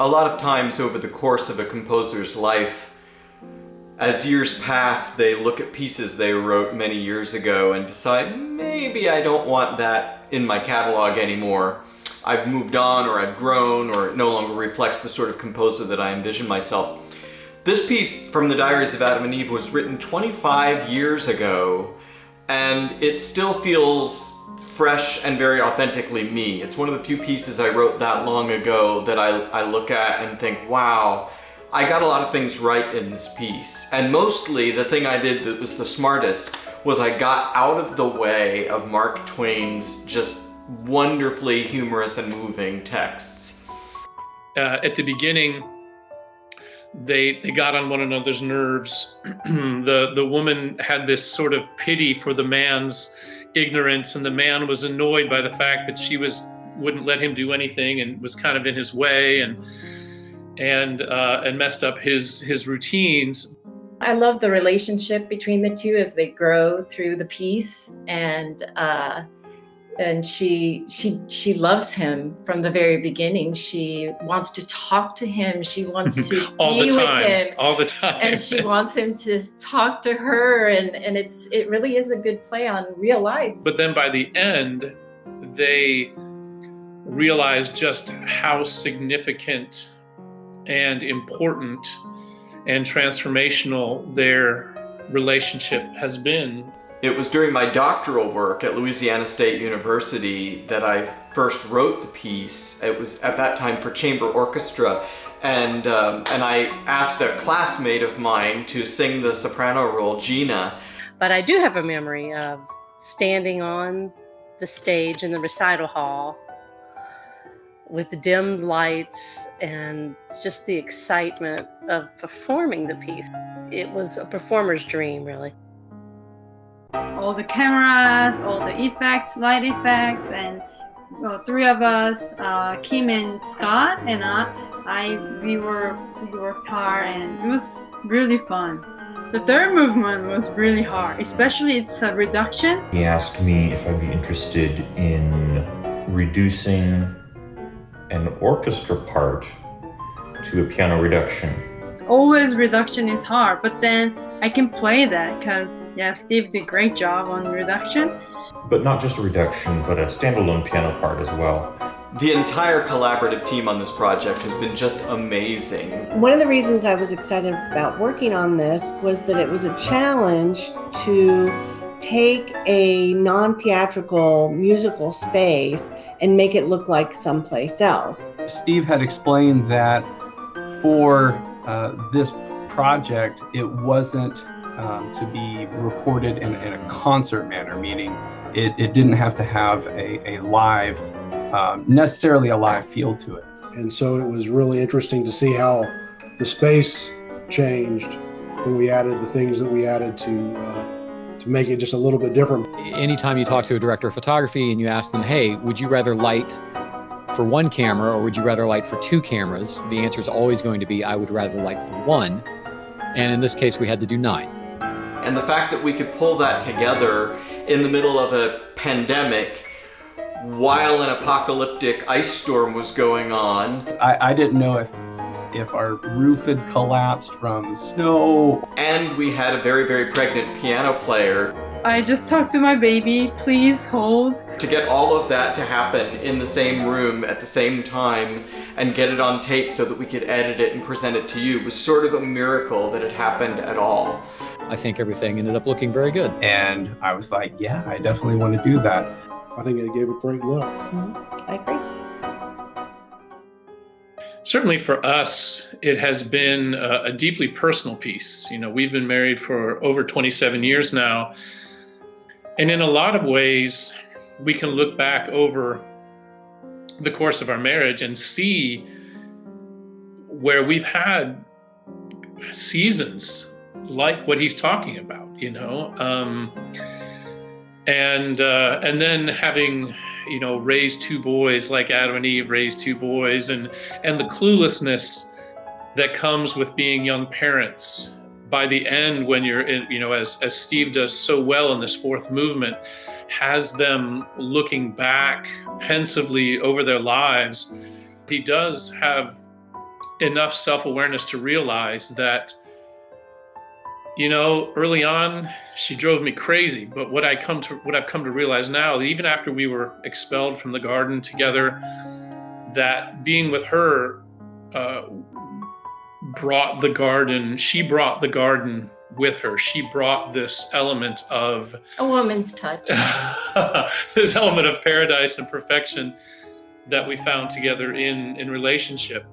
A lot of times over the course of a composer's life, as years pass, they look at pieces they wrote many years ago and decide, maybe I don't want that in my catalog anymore. I've moved on, or I've grown, or it no longer reflects the sort of composer that I envision myself. This piece from the Diaries of Adam and Eve was written 25 years ago, and it still feels fresh and very authentically me. It's one of the few pieces I wrote that long ago that I look at and think, wow, I got a lot of things right in this piece. And mostly the thing I did that was the smartest was I got out of the way of Mark Twain's just wonderfully humorous and moving texts. At the beginning, they got on one another's nerves. The woman had this sort of pity for the man's ignorance, and the man was annoyed by the fact that she wouldn't let him do anything and was kind of in his way and messed up his routines. I love the relationship between the two as they grow through the piece, and she loves him from the very beginning. She wants to talk to him. She wants to be with him all the time, and she wants him to talk to her. And it really is a good play on real life. But then by the end, they realize just how significant and important and transformational their relationship has been. It was during my doctoral work at Louisiana State University that I first wrote the piece. It was at that time for chamber orchestra, and I asked a classmate of mine to sing the soprano role, Gina. But I do have a memory of standing on the stage in the recital hall with the dimmed lights and just the excitement of performing the piece. It was a performer's dream, really. All the cameras, all the effects, light effects, and three of us, Kim and Scott and we worked hard, and it was really fun. The third movement was really hard, especially its a reduction. He asked me if I'd be interested in reducing an orchestra part to a piano reduction. Always reduction is hard, but then I can play that because Steve did a great job on reduction. But not just a reduction, but a standalone piano part as well. The entire collaborative team on this project has been just amazing. One of the reasons I was excited about working on this was that it was a challenge to take a non-theatrical musical space and make it look like someplace else. Steve had explained that for this project, it wasn't to be recorded in a concert manner, meaning it didn't have to have a live, necessarily a live feel to it. And so it was really interesting to see how the space changed when we added the things that we added to make it just a little bit different. Anytime you talk to a director of photography and you ask them, hey, would you rather light for one camera or would you rather light for two cameras? The answer is always going to be, I would rather light for one. And in this case, we had to do 9. And the fact that we could pull that together in the middle of a pandemic while an apocalyptic ice storm was going on. I didn't know if our roof had collapsed from snow. And we had a very, very pregnant piano player. I just talked to my baby, please hold. To get all of that to happen in the same room at the same time and get it on tape so that we could edit it and present it to you was sort of a miracle that it happened at all. I think everything ended up looking very good. And I was like, yeah, I definitely want to do that. I think it gave a great look. I agree. Certainly for us, it has been a deeply personal piece. You know, we've been married for over 27 years now. And in a lot of ways, we can look back over the course of our marriage and see where we've had seasons like what he's talking about, you know, and then having, you know, raised 2 boys like Adam and Eve raised 2 boys, and the cluelessness that comes with being young parents. By the end, when you're in, you know, as Steve does so well in this 4th movement, has them looking back pensively over their lives. He does have enough self-awareness to realize that, you know, early on, she drove me crazy. But what I've come to realize now, that even after we were expelled from the garden together, that being with her brought the garden. She brought the garden with her. She brought this element of a woman's touch. This element of paradise and perfection that we found together in relationship.